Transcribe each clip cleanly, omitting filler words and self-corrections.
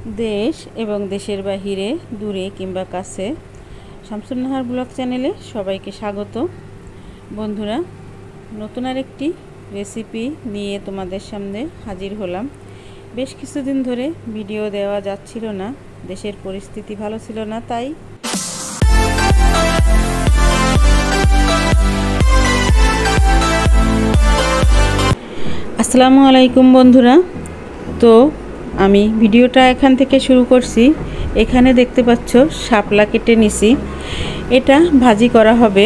देश एवं देशेर बाहिरे दूरे किंबा काছে শামসুন নাহার ব্লগ চ্যানেলে সবাইকে স্বাগত। বন্ধুরা, নতুন আরেকটি রেসিপি নিয়ে তোমাদের সামনে হাজির হলাম। বেশ কিছুদিন ধরে ভিডিও দেওয়া যাচ্ছিল না, দেশের পরিস্থিতি ভালো ছিল না, তাই আসসালামু আলাইকুম বন্ধুরা। তো আমি ভিডিওটা এখান থেকে শুরু করছি। এখানে দেখতে পাচ্ছ শাপলা কেটে নিছি, এটা ভাজি করা হবে।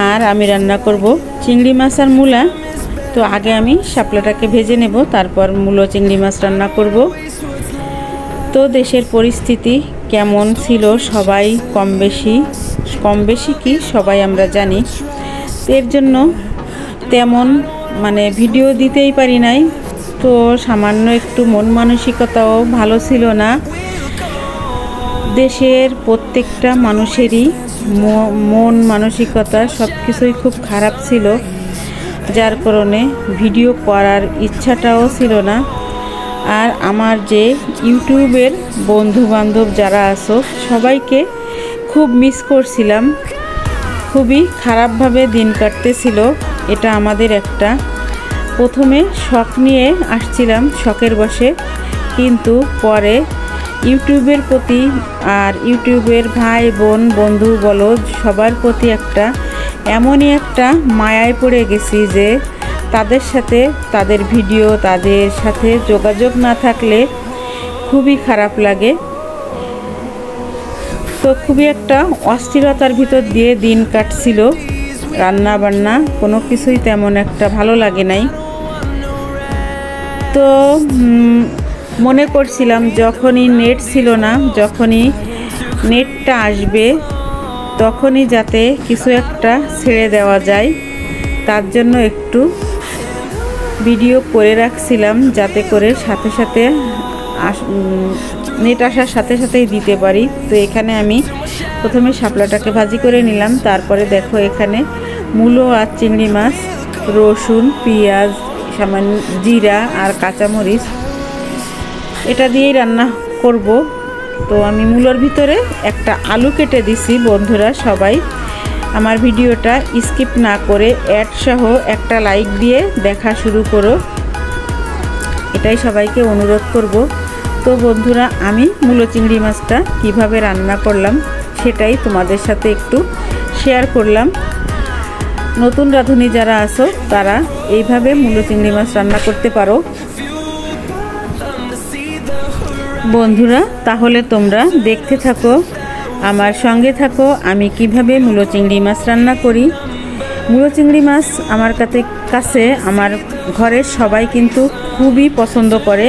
আর আমি রান্না করব চিংড়ি মাছ আর মূলা। তো আগে আমি শাপলাটাকে ভেজে নেব, তারপর মূলো চিংড়ি মাছ রান্না করব। তো দেশের পরিস্থিতি কেমন ছিল সবাই কম বেশি কি সবাই আমরা জানি। এর জন্য তেমন ভিডিও দিতেই পারি নাই। তো সামান্য একটু মন মানসিকতাও ভালো ছিল না। দেশের প্রত্যেকটা মানুষেরই মন মানসিকতা সব কিছুই খুব খারাপ ছিল, যার কারণে ভিডিও করার ইচ্ছাটাও ছিল না। আর আমার যে ইউটিউবের বন্ধু বান্ধব যারা আছো সবাইকে খুব মিস করছিলাম। খুবই খারাপভাবে দিন কাটতেছিল। এটা আমাদের একটা প্রথমে শখ নিয়ে আসছিলাম, শখের বশে, কিন্তু পরে ইউটিউবের প্রতি আর ইউটিউবের ভাই বোন বন্ধু বলো সবার প্রতি এমনই একটা মায়ায় পড়ে গেছি যে তাদের সাথে তাদের ভিডিও, তাদের সাথে যোগাযোগ না থাকলে খুবই খারাপ লাগে। তো খুবই একটা অস্থিরতার ভিতর দিয়ে দিন কাটছিল। রান্না বান্না কোনো কিছুই তেমন একটা ভালো লাগে নাই। তো মনে করছিলাম যখনই নেট ছিল না, যখনই নেটটা আসবে তখনই যাতে কিছু একটা ছেড়ে দেওয়া যায়, তার জন্য একটু ভিডিও করে রাখছিলাম, যাতে করে সাথে সাথে নেট আসার সাথে সাথেই দিতে পারি। তো এখানে আমি প্রথমে শাপলাটাকে ভাজি করে নিলাম। তারপরে দেখো এখানে মূলো আর চিংড়ি মাছ, রসুন, পেঁয়াজ, সামান্য জিরা আর কাঁচামরিচ, এটা দিয়েই রান্না করব। তো আমি মূলোর ভিতরে একটা আলু কেটে দিছি। বন্ধুরা সবাই আমার ভিডিওটা স্কিপ না করে অ্যাড সহ একটা লাইক দিয়ে দেখা শুরু করো, এটাই সবাইকে অনুরোধ করব। তো বন্ধুরা, আমি মূলো চিংড়ি মাছটা কিভাবে রান্না করলাম সেটাই তোমাদের সাথে একটু শেয়ার করলাম। নতুন রাঁধুনি যারা আছো তারা এইভাবে মূলো চিংড়ি মাছ রান্না করতে পারো। বন্ধুরা, তাহলে তোমরা দেখতে থাকো, আমার সঙ্গে থাকো, আমি কিভাবে মূলো চিংড়ি মাছ রান্না করি। মূলো চিংড়ি মাছ আমার কাছে আমার ঘরের সবাই কিন্তু খুবই পছন্দ করে।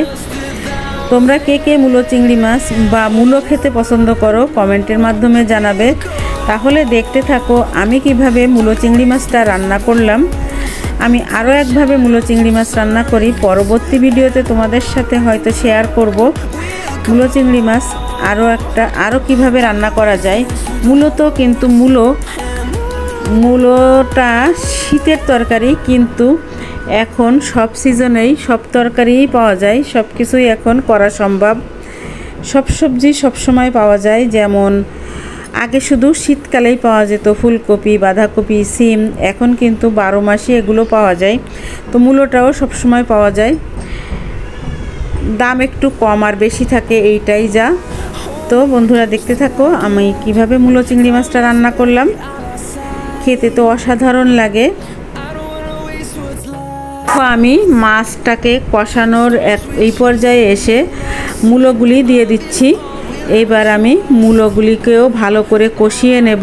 তোমরা কে কে মূলো চিংড়ি মাছ বা মূলো খেতে পছন্দ করো কমেন্টের মাধ্যমে জানাবে। তাহলে দেখতে থাকো আমি কিভাবে মূলো চিংড়ি মাছটা রান্না করলাম। আমি আরও একভাবে মূলো চিংড়ি মাছ রান্না করি, পরবর্তী ভিডিওতে তোমাদের সাথে হয়তো শেয়ার করব। মূলো চিংড়ি মাছ আরও কিভাবে রান্না করা যায়। কিন্তু মূলোটা শীতের তরকারি, কিন্তু এখন সব সিজনেই সব তরকারিই পাওয়া যায়, সব কিছুই এখন করা সম্ভব। সব সবজি সবসময় পাওয়া যায়। যেমন আগে শুধু শীতকালেই পাওয়া যেত ফুলকপি, বাঁধাকপি, সিম, এখন কিন্তু 12 মাসই এগুলো পাওয়া যায়। তো মূলোটাও সবসময় পাওয়া যায়, দাম একটু কম আর বেশি থাকে, এইটাই যা। তো বন্ধুরা দেখতে থাকো আমি কিভাবে মূলো চিংড়ি মাছটা রান্না করলাম। খেতে তো অসাধারণ লাগে। আমি মাছটাকে কষানোর এই পর্যায়ে এসে মূলোগুলি দিয়ে দিচ্ছি। এইবার আমি মূলোগুলিকেও ভালো করে কষিয়ে নেব।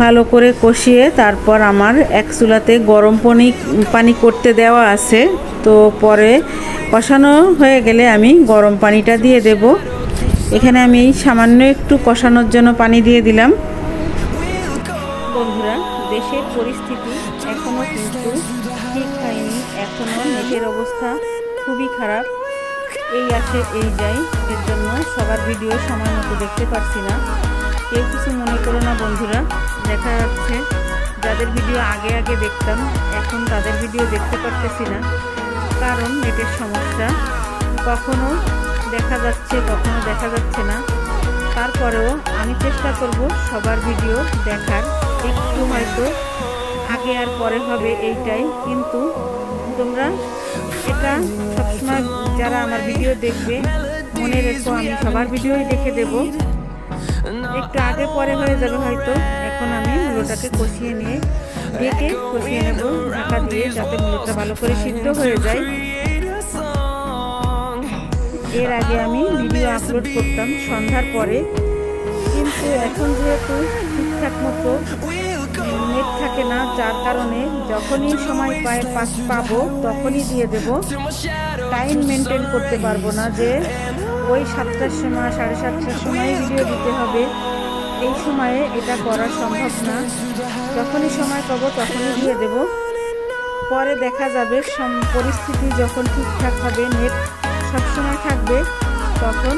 ভালো করে কষিয়ে তারপর আমার এক চুলাতে গরম পানি করতে দেওয়া আছে। তো পরে কষানো হয়ে গেলে আমি গরম পানিটা দিয়ে দেব। এখানে আমি সামান্য একটু কষানোর জন্য পানি দিয়ে দিলাম। বন্ধুরা, দেশের পরিস্থিতি এখনও কিন্তু ঠিক হয়নি, এখনও নেটের অবস্থা খুবই খারাপ। এই আসে এই যায়, এর জন্য সবার ভিডিও সময় মতো দেখতে পারছি না। কেউ কিছু মনে করো না বন্ধুরা। দেখা যাচ্ছে যাদের ভিডিও আগে দেখতাম এখন তাদের ভিডিও দেখতে পারতেছি না, কারণ নেটের সমস্যা। কখনো দেখা যাচ্ছে কখনো দেখা যাচ্ছে না। তারপরেও আমি চেষ্টা করব সবার ভিডিও দেখার। একটু হয়তো আগে আর পরে হবে এইটাই, কিন্তু তোমরা এটা সবসময় যারা আমার ভিডিও দেখবে মনে রেখো, আমি সবার ভিডিওই দেখে দেব। একটু আগে পরে হয়ে যাবে হয়তো। এখন আমি মূলোটাকে কষিয়ে নিয়ে ঢেকে কষিয়ে নেব ঢাকা দিয়ে, যাতে মূলোটা ভালো করে সিদ্ধ হয়ে যায়। এর আগে আমি ভিডিও আপলোড করতাম সন্ধ্যার পরে, কিন্তু এখন যেহেতু ঠিকঠাক মতো নেট থাকে না, যার কারণে যখনই সময় পাবো তখনই দিয়ে দেব। টাইম মেনটেন করতে পারবো না যে ওই 7টার সময় 7:30টার সময় ভিডিও দিতে হবে, এই সময়ে এটা করা সম্ভব না। যখনই সময় পাবো তখনই দিয়ে দেব। পরে দেখা যাবে পরিস্থিতি যখন ঠিকঠাক হবে, নেট সবসময় থাকবে, তখন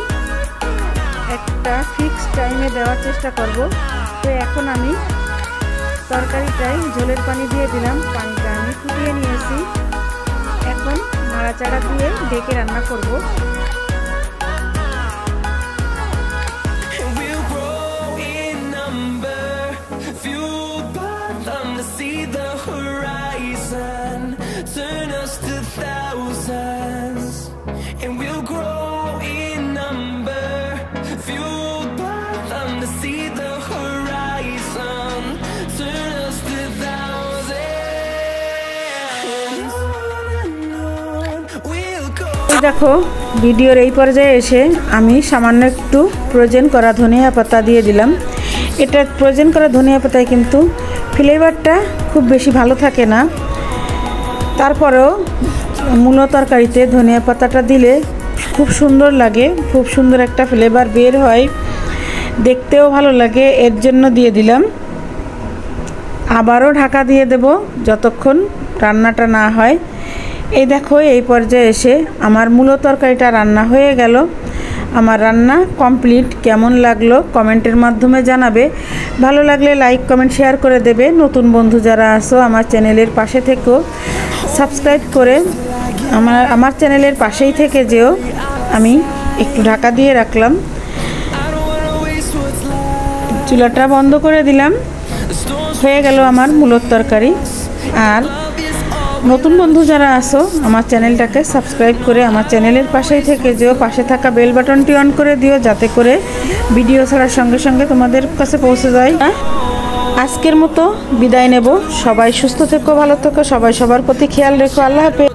একটা ফিক্সড টাইমে দেওয়ার চেষ্টা করব। তো এখন আমি তরকারিটায় ঝোলের পানি দিয়ে দিলাম, পানিটা আমি ফুটিয়ে নিয়েছি। এখন নাড়াচাড়া দিয়ে ঢেকে রান্না করব। দেখো ভিডিওর এই পর্যায়ে এসে আমি সামান্য একটু ফ্রোজেন করা ধনিয়া পাতা দিয়ে দিলাম। এটা ফ্রোজেন করা ধনিয়া পাতায় কিন্তু ফ্লেভারটা খুব বেশি ভালো থাকে না, তারপরেও মূলো তরকারিতে ধনিয়া পাতাটা দিলে খুব সুন্দর লাগে, খুব সুন্দর একটা ফ্লেভার বের হয়, দেখতেও ভালো লাগে, এর জন্য দিয়ে দিলাম। আবারও ঢাকা দিয়ে দেব যতক্ষণ রান্নাটা না হয়। এই দেখো এই পর্যায়ে এসে আমার মূলো তরকারিটা রান্না হয়ে গেল। আমার রান্না কমপ্লিট। কেমন লাগলো কমেন্টের মাধ্যমে জানাবে। ভালো লাগলে লাইক কমেন্ট শেয়ার করে দেবে। নতুন বন্ধু যারা আছো আমার চ্যানেলের পাশে থেকেও সাবস্ক্রাইব করে আমার চ্যানেলের পাশেই থেকে যেও। আমি একটু ঢাকা দিয়ে রাখলাম, চুলাটা বন্ধ করে দিলাম। হয়ে গেল আমার মূলোর তরকারি। আর নতুন বন্ধু যারা আসো আমার চ্যানেলটাকে সাবস্ক্রাইব করে আমার চ্যানেলের পাশেই থেকে যেও, পাশে থাকা বেল বাটনটি অন করে দিও, যাতে করে ভিডিও ছাড়ার সঙ্গে সঙ্গে তোমাদের কাছে পৌঁছে যায়। আজকের মতো বিদায় নেব। সবাই সুস্থ থেকো, ভালো থেকো, সবাই সবার প্রতি খেয়াল রেখো। আল্লাহ হাফেজ।